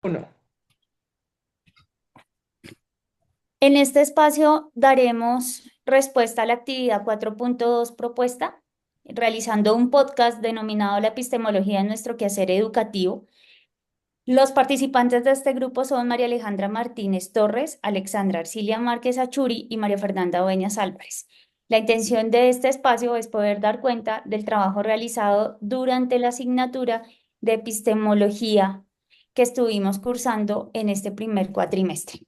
Uno. En este espacio daremos respuesta a la actividad 4.2 propuesta, realizando un podcast denominado La epistemología en nuestro quehacer educativo. Los participantes de este grupo son María Alejandra Martínez Torres, Alexandra Arcilia Márquez Achuri y María Fernanda Dueñas Álvarez. La intención de este espacio es poder dar cuenta del trabajo realizado durante la asignatura de epistemología que estuvimos cursando en este primer cuatrimestre.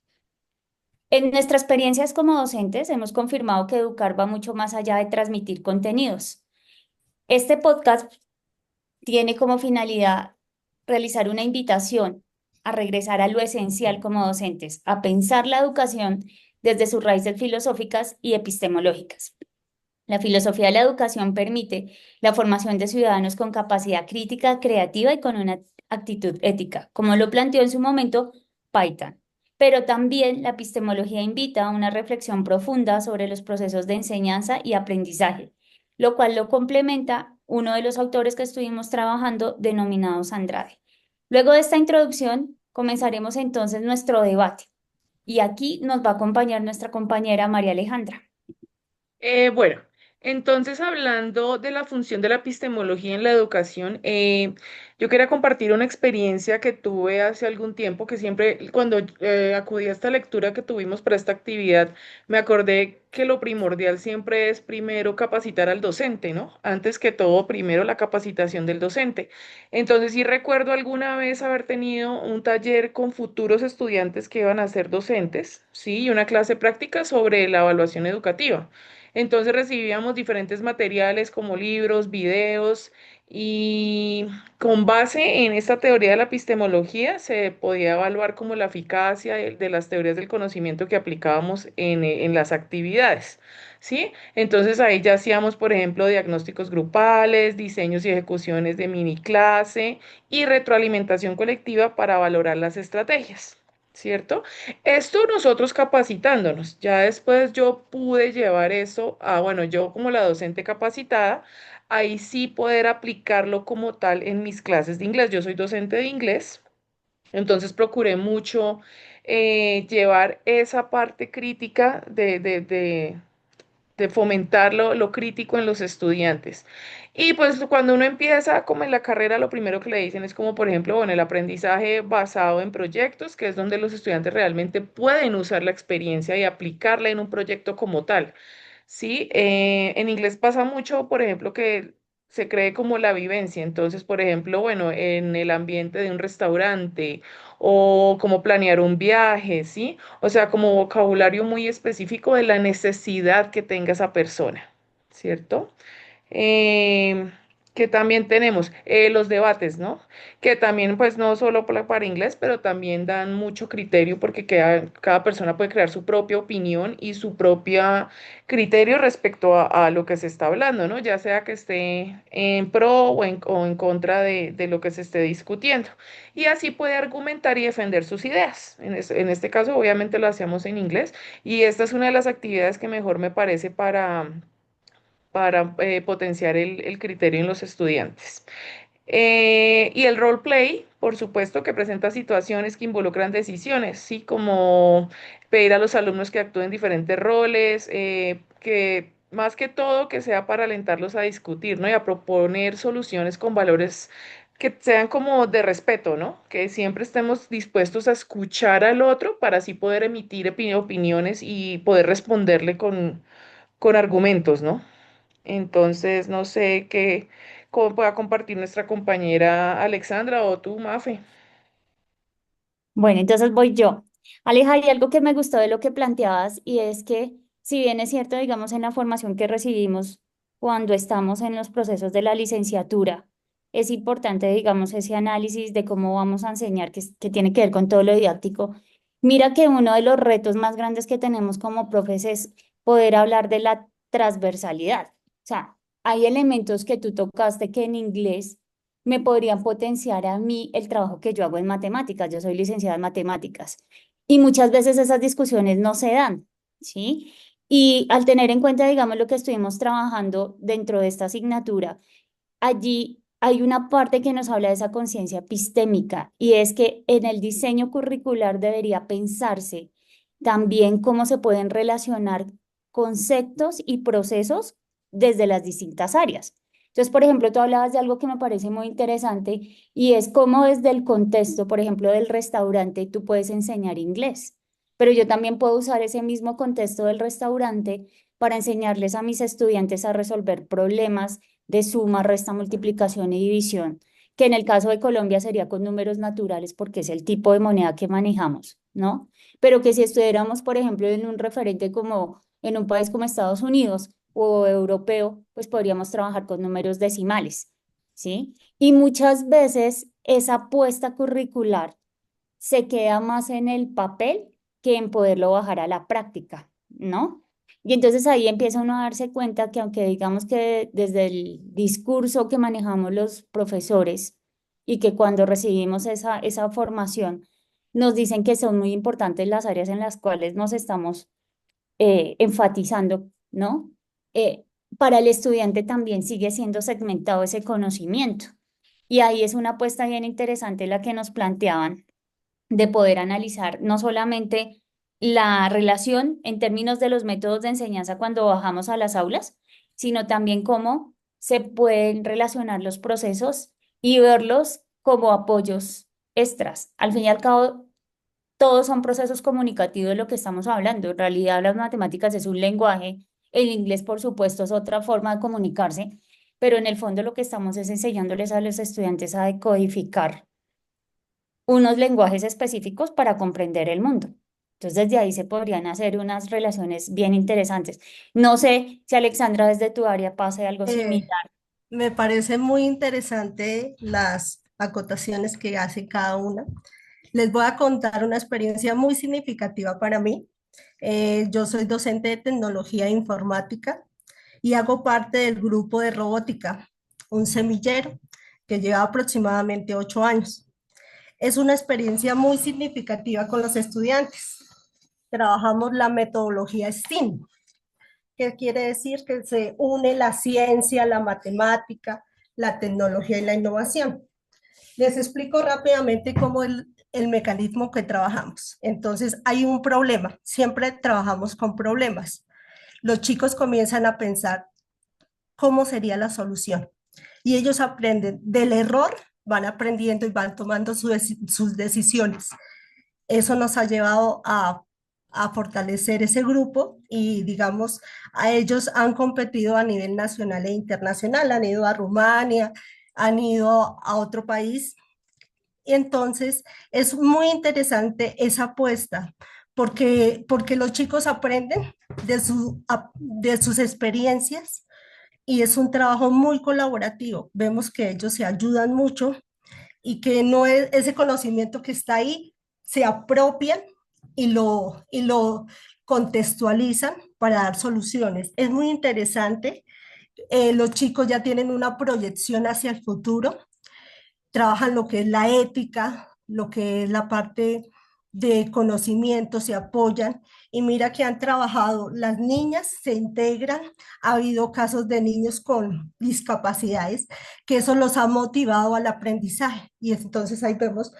En nuestras experiencias como docentes hemos confirmado que educar va mucho más allá de transmitir contenidos. Este podcast tiene como finalidad realizar una invitación a regresar a lo esencial como docentes, a pensar la educación desde sus raíces filosóficas y epistemológicas. La filosofía de la educación permite la formación de ciudadanos con capacidad crítica, creativa y con una actitud ética, como lo planteó en su momento Paitan. Pero también la epistemología invita a una reflexión profunda sobre los procesos de enseñanza y aprendizaje, lo cual lo complementa uno de los autores que estuvimos trabajando, denominado Andrade. Luego de esta introducción, comenzaremos entonces nuestro debate. Y aquí nos va a acompañar nuestra compañera María Alejandra. Bueno, entonces hablando de la función de la epistemología en la educación, yo quería compartir una experiencia que tuve hace algún tiempo, que siempre cuando acudí a esta lectura que tuvimos para esta actividad, me acordé que lo primordial siempre es primero capacitar al docente, ¿no? Antes que todo, primero la capacitación del docente. Entonces sí recuerdo alguna vez haber tenido un taller con futuros estudiantes que iban a ser docentes, sí, y una clase práctica sobre la evaluación educativa. Entonces recibíamos diferentes materiales como libros, videos y con base en esta teoría de la epistemología se podía evaluar como la eficacia de las teorías del conocimiento que aplicábamos en las actividades. ¿Sí? Entonces ahí ya hacíamos, por ejemplo, diagnósticos grupales, diseños y ejecuciones de mini clase y retroalimentación colectiva para valorar las estrategias. ¿Cierto? Esto nosotros capacitándonos. Ya después yo pude llevar eso a, bueno, yo como la docente capacitada, ahí sí poder aplicarlo como tal en mis clases de inglés. Yo soy docente de inglés, entonces procuré mucho llevar esa parte crítica de fomentar lo crítico en los estudiantes. Y pues cuando uno empieza como en la carrera, lo primero que le dicen es como, por ejemplo, bueno, el aprendizaje basado en proyectos, que es donde los estudiantes realmente pueden usar la experiencia y aplicarla en un proyecto como tal. Sí, en inglés pasa mucho, por ejemplo, que se cree como la vivencia. Entonces, por ejemplo, bueno, en el ambiente de un restaurante o como planear un viaje, ¿sí? O sea, como vocabulario muy específico de la necesidad que tenga esa persona, ¿cierto? Eh, que también tenemos los debates, ¿no? Que también, pues, no solo para inglés, pero también dan mucho criterio porque cada persona puede crear su propia opinión y su propia criterio respecto a lo que se está hablando, ¿no? Ya sea que esté en pro o en contra de lo que se esté discutiendo. Y así puede argumentar y defender sus ideas. En este caso, obviamente, lo hacíamos en inglés y esta es una de las actividades que mejor me parece para potenciar el criterio en los estudiantes. Y el roleplay, por supuesto, que presenta situaciones que involucran decisiones, ¿sí? Como pedir a los alumnos que actúen diferentes roles, que más que todo que sea para alentarlos a discutir, ¿no? Y a proponer soluciones con valores que sean como de respeto, ¿no? Que siempre estemos dispuestos a escuchar al otro para así poder emitir opiniones y poder responderle con argumentos, ¿no? Entonces, no sé cómo pueda compartir nuestra compañera Alexandra o tú, Mafe. Bueno, entonces voy yo. Aleja, hay algo que me gustó de lo que planteabas y es que si bien es cierto, digamos, en la formación que recibimos cuando estamos en los procesos de la licenciatura, es importante, digamos, ese análisis de cómo vamos a enseñar, que tiene que ver con todo lo didáctico. Mira que uno de los retos más grandes que tenemos como profes es poder hablar de la transversalidad. O sea, hay elementos que tú tocaste que en inglés me podrían potenciar a mí el trabajo que yo hago en matemáticas. Yo soy licenciada en matemáticas y muchas veces esas discusiones no se dan, ¿sí? Y al tener en cuenta, digamos, lo que estuvimos trabajando dentro de esta asignatura, allí hay una parte que nos habla de esa conciencia epistémica y es que en el diseño curricular debería pensarse también cómo se pueden relacionar conceptos y procesos desde las distintas áreas. Entonces, por ejemplo, tú hablabas de algo que me parece muy interesante y es cómo desde el contexto, por ejemplo, del restaurante, tú puedes enseñar inglés, pero yo también puedo usar ese mismo contexto del restaurante para enseñarles a mis estudiantes a resolver problemas de suma, resta, multiplicación y división, que en el caso de Colombia sería con números naturales porque es el tipo de moneda que manejamos, ¿no? Pero que si estuviéramos, por ejemplo, en un referente como en un país como Estados Unidos o europeo, pues podríamos trabajar con números decimales, ¿sí? Y muchas veces esa apuesta curricular se queda más en el papel que en poderlo bajar a la práctica, ¿no? Y entonces ahí empieza uno a darse cuenta que aunque digamos que desde el discurso que manejamos los profesores y que cuando recibimos esa formación nos dicen que son muy importantes las áreas en las cuales nos estamos enfatizando, ¿no? Eh, para el estudiante también sigue siendo segmentado ese conocimiento. Y ahí es una apuesta bien interesante la que nos planteaban de poder analizar no solamente la relación en términos de los métodos de enseñanza cuando bajamos a las aulas, sino también cómo se pueden relacionar los procesos y verlos como apoyos extras. Al fin y al cabo, todos son procesos comunicativos de lo que estamos hablando. En realidad, las matemáticas es un lenguaje, el inglés, por supuesto, es otra forma de comunicarse, pero en el fondo lo que estamos es enseñándoles a los estudiantes a decodificar unos lenguajes específicos para comprender el mundo. Entonces, desde ahí se podrían hacer unas relaciones bien interesantes. No sé si Alexandra desde tu área pase algo Eh, similar. Me parece muy interesante las acotaciones que hace cada una. Les voy a contar una experiencia muy significativa para mí. Yo soy docente de tecnología e informática y hago parte del grupo de robótica, un semillero que lleva aproximadamente 8 años. Es una experiencia muy significativa con los estudiantes. Trabajamos la metodología STEAM, que quiere decir que se une la ciencia, la matemática, la tecnología y la innovación. Les explico rápidamente cómo el mecanismo que trabajamos. Entonces, hay un problema, siempre trabajamos con problemas. Los chicos comienzan a pensar cómo sería la solución y ellos aprenden del error, van aprendiendo y van tomando sus decisiones. Eso nos ha llevado a fortalecer ese grupo y, digamos, a ellos han competido a nivel nacional e internacional, han ido a Rumania, han ido a otro país. Y entonces es muy interesante esa apuesta, porque los chicos aprenden de sus experiencias y es un trabajo muy colaborativo. Vemos que ellos se ayudan mucho y que no es ese conocimiento que está ahí, se apropian y lo contextualizan para dar soluciones. Es muy interesante. Los chicos ya tienen una proyección hacia el futuro, trabajan lo que es la ética, lo que es la parte de conocimiento, se apoyan y mira que han trabajado, las niñas se integran, ha habido casos de niños con discapacidades que eso los ha motivado al aprendizaje y entonces ahí vemos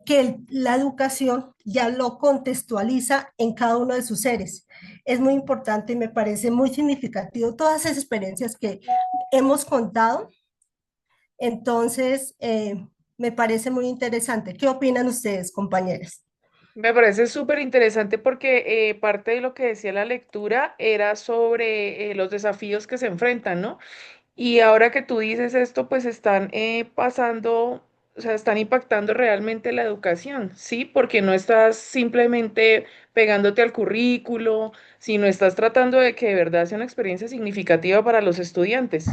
que la educación ya lo contextualiza en cada uno de sus seres. Es muy importante y me parece muy significativo todas esas experiencias que hemos contado entonces, me parece muy interesante. ¿Qué opinan ustedes, compañeras? Me parece súper interesante porque parte de lo que decía la lectura era sobre los desafíos que se enfrentan, ¿no? Y ahora que tú dices esto, pues están pasando, o sea, están impactando realmente la educación, ¿sí? Porque no estás simplemente pegándote al currículo, sino estás tratando de que de verdad sea una experiencia significativa para los estudiantes.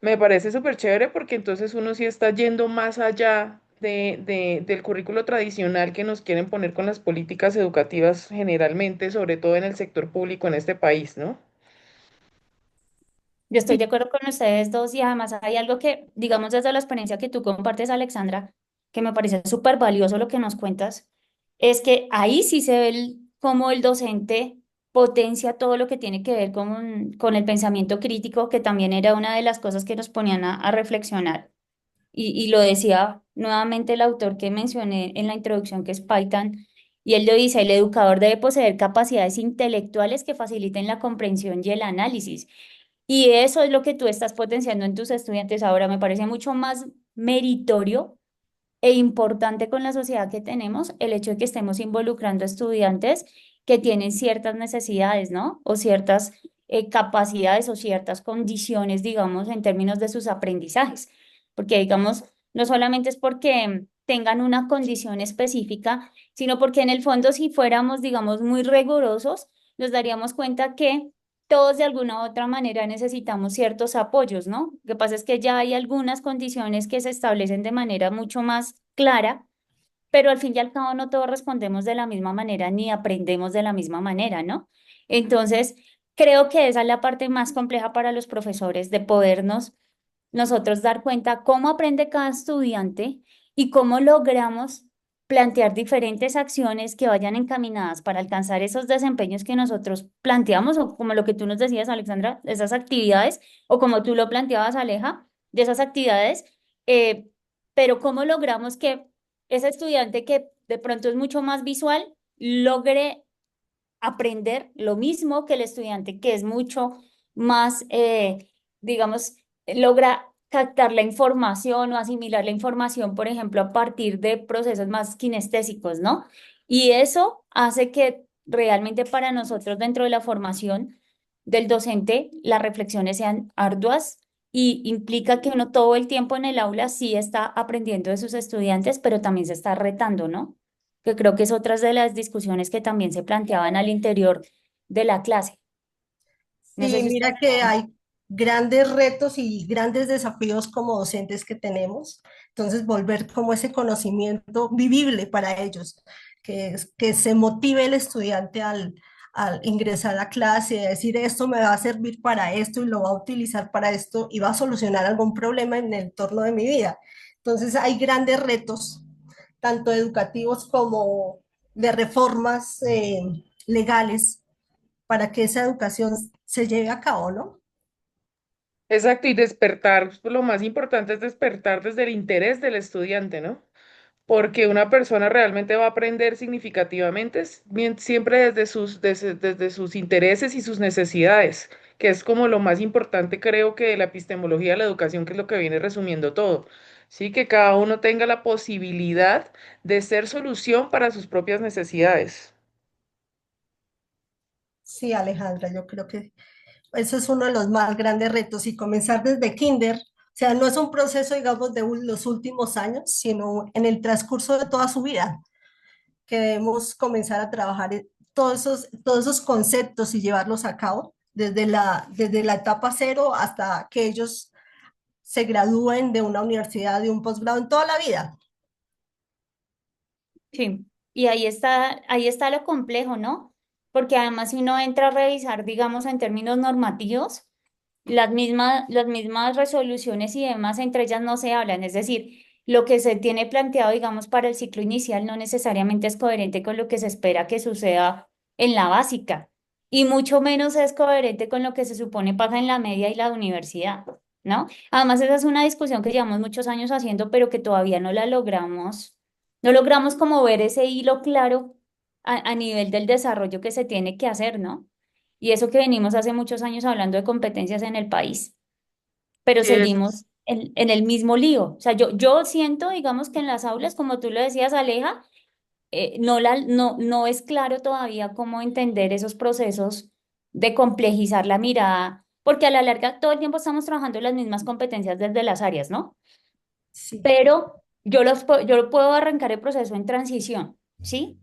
Me parece súper chévere porque entonces uno sí está yendo más allá del currículo tradicional que nos quieren poner con las políticas educativas generalmente, sobre todo en el sector público en este país, ¿no? Yo estoy de acuerdo con ustedes dos y además hay algo que, digamos, desde la experiencia que tú compartes, Alexandra, que me parece súper valioso lo que nos cuentas, es que ahí sí se ve cómo el docente potencia todo lo que tiene que ver con el pensamiento crítico, que también era una de las cosas que nos ponían a reflexionar. y lo decía nuevamente el autor que mencioné en la introducción, que es Python, y él lo dice, el educador debe poseer capacidades intelectuales que faciliten la comprensión y el análisis. Y eso es lo que tú estás potenciando en tus estudiantes ahora. Me parece mucho más meritorio e importante con la sociedad que tenemos el hecho de que estemos involucrando a estudiantes que tienen ciertas necesidades, ¿no? O ciertas capacidades o ciertas condiciones, digamos, en términos de sus aprendizajes. Porque, digamos, no solamente es porque tengan una condición específica, sino porque en el fondo si fuéramos, digamos, muy rigurosos, nos daríamos cuenta que todos de alguna u otra manera necesitamos ciertos apoyos, ¿no? Lo que pasa es que ya hay algunas condiciones que se establecen de manera mucho más clara, pero al fin y al cabo no todos respondemos de la misma manera ni aprendemos de la misma manera, ¿no? Entonces, creo que esa es la parte más compleja para los profesores de podernos nosotros dar cuenta cómo aprende cada estudiante y cómo logramos plantear diferentes acciones que vayan encaminadas para alcanzar esos desempeños que nosotros planteamos, o como lo que tú nos decías, Alexandra, esas actividades, o como tú lo planteabas, Aleja, de esas actividades, eh, pero cómo logramos que ese estudiante que de pronto es mucho más visual logre aprender lo mismo que el estudiante que es mucho más, digamos, logra captar la información o asimilar la información, por ejemplo, a partir de procesos más kinestésicos, ¿no? Y eso hace que realmente para nosotros dentro de la formación del docente las reflexiones sean arduas y implica que uno todo el tiempo en el aula sí está aprendiendo de sus estudiantes, pero también se está retando, ¿no? Que creo que es otra de las discusiones que también se planteaban al interior de la clase. No sé Sí, si ustedes mira que lo hay grandes retos y grandes desafíos como docentes que tenemos. Entonces, volver como ese conocimiento vivible para ellos, que se motive el estudiante al ingresar a clase, a decir esto me va a servir para esto y lo va a utilizar para esto y va a solucionar algún problema en el entorno de mi vida. Entonces, hay grandes retos, tanto educativos como de reformas legales para que esa educación se lleve a cabo, ¿no? Exacto, y despertar, pues, lo más importante es despertar desde el interés del estudiante, ¿no? Porque una persona realmente va a aprender significativamente siempre desde sus intereses y sus necesidades, que es como lo más importante, creo que de la epistemología de la educación, que es lo que viene resumiendo todo. Sí, que cada uno tenga la posibilidad de ser solución para sus propias necesidades. Sí, Alejandra, yo creo que eso es uno de los más grandes retos y comenzar desde kinder, o sea, no es un proceso, digamos, de los últimos años, sino en el transcurso de toda su vida, que debemos comenzar a trabajar todos esos conceptos y llevarlos a cabo desde la etapa cero hasta que ellos se gradúen de una universidad, de un posgrado en toda la vida. Sí, y ahí está lo complejo, ¿no? Porque además si uno entra a revisar, digamos, en términos normativos, las mismas resoluciones y demás, entre ellas no se hablan. Es decir, lo que se tiene planteado, digamos, para el ciclo inicial no necesariamente es coherente con lo que se espera que suceda en la básica. Y mucho menos es coherente con lo que se supone pasa en la media y la universidad, ¿no? Además, esa es una discusión que llevamos muchos años haciendo, pero que todavía no logramos como ver ese hilo claro a nivel del desarrollo que se tiene que hacer, ¿no? Y eso que venimos hace muchos años hablando de competencias en el país, pero Sí, seguimos en el mismo lío. O sea, yo siento, digamos, que en las aulas, como tú lo decías, Aleja, no es claro todavía cómo entender esos procesos de complejizar la mirada, porque a la larga todo el tiempo estamos trabajando las mismas competencias desde las áreas, ¿no? Sí. Pero yo puedo arrancar el proceso en transición, ¿sí?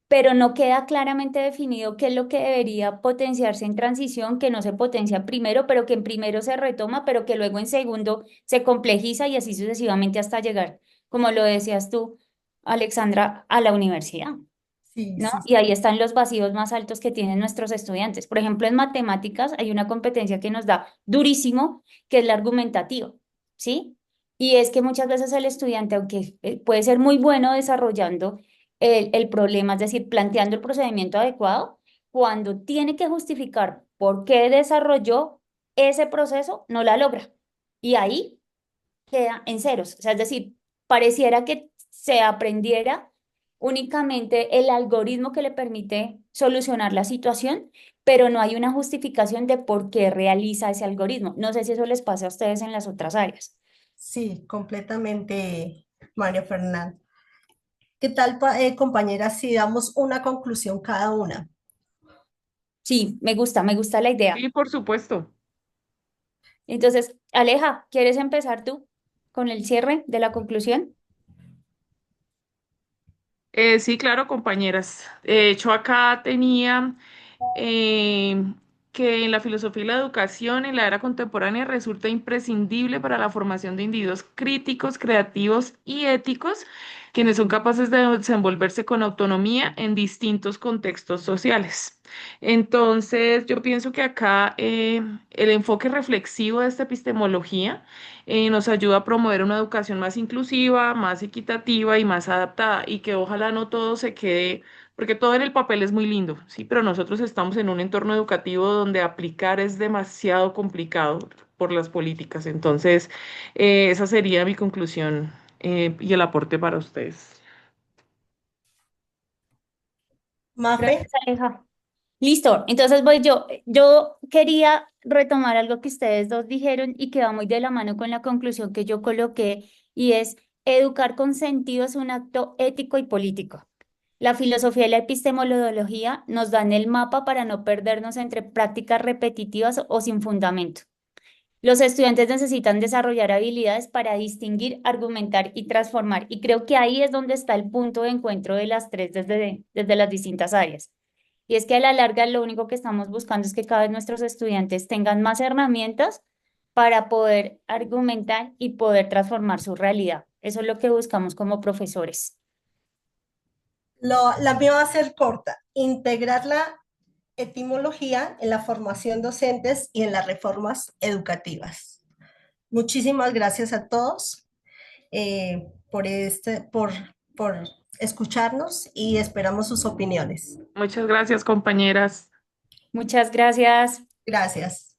Pero no queda claramente definido qué es lo que debería potenciarse en transición, que no se potencia primero, pero que en primero se retoma, pero que luego en segundo se complejiza y así sucesivamente hasta llegar, como lo decías tú, Alexandra, a la universidad, Sí, ¿no? sí, Y ahí están los vacíos más altos que tienen nuestros estudiantes. Por ejemplo, en matemáticas hay una competencia que nos da durísimo, que es la argumentativa, ¿sí? Y es que muchas veces el estudiante, aunque puede ser muy bueno desarrollando el problema, es decir, planteando el procedimiento adecuado, cuando tiene que justificar por qué desarrolló ese proceso, no la logra. Y ahí queda en ceros. O sea, es decir, pareciera que se aprendiera únicamente el algoritmo que le permite solucionar la situación, pero no hay una justificación de por qué realiza ese algoritmo. No sé si eso les pasa a ustedes en las otras áreas. Sí, completamente, María Fernanda. ¿Qué tal, compañeras, si damos una conclusión cada una? Sí, me gusta la idea. Sí, por supuesto. Entonces, Aleja, ¿quieres empezar tú con el cierre de la conclusión? Sí, claro, compañeras. De hecho, acá tenía eh, que en la filosofía y la educación en la era contemporánea resulta imprescindible para la formación de individuos críticos, creativos y éticos, quienes son capaces de desenvolverse con autonomía en distintos contextos sociales. Entonces, yo pienso que acá el enfoque reflexivo de esta epistemología nos ayuda a promover una educación más inclusiva, más equitativa y más adaptada, y que ojalá no todo se quede, porque todo en el papel es muy lindo, sí, pero nosotros estamos en un entorno educativo donde aplicar es demasiado complicado por las políticas. Entonces, esa sería mi conclusión, y el aporte para ustedes. Mafe, Gracias, Aleja. Listo, entonces voy yo. Yo quería retomar algo que ustedes dos dijeron y que va muy de la mano con la conclusión que yo coloqué, y es: educar con sentido es un acto ético y político. La filosofía y la epistemología nos dan el mapa para no perdernos entre prácticas repetitivas o sin fundamento. Los estudiantes necesitan desarrollar habilidades para distinguir, argumentar y transformar, y creo que ahí es donde está el punto de encuentro de las tres desde las distintas áreas. Y es que a la larga lo único que estamos buscando es que cada vez nuestros estudiantes tengan más herramientas para poder argumentar y poder transformar su realidad. Eso es lo que buscamos como profesores. la mía va a ser corta. Integrar la etimología en la formación docentes y en las reformas educativas. Muchísimas gracias a todos por escucharnos y esperamos sus opiniones. Muchas gracias, compañeras. Muchas gracias. Gracias.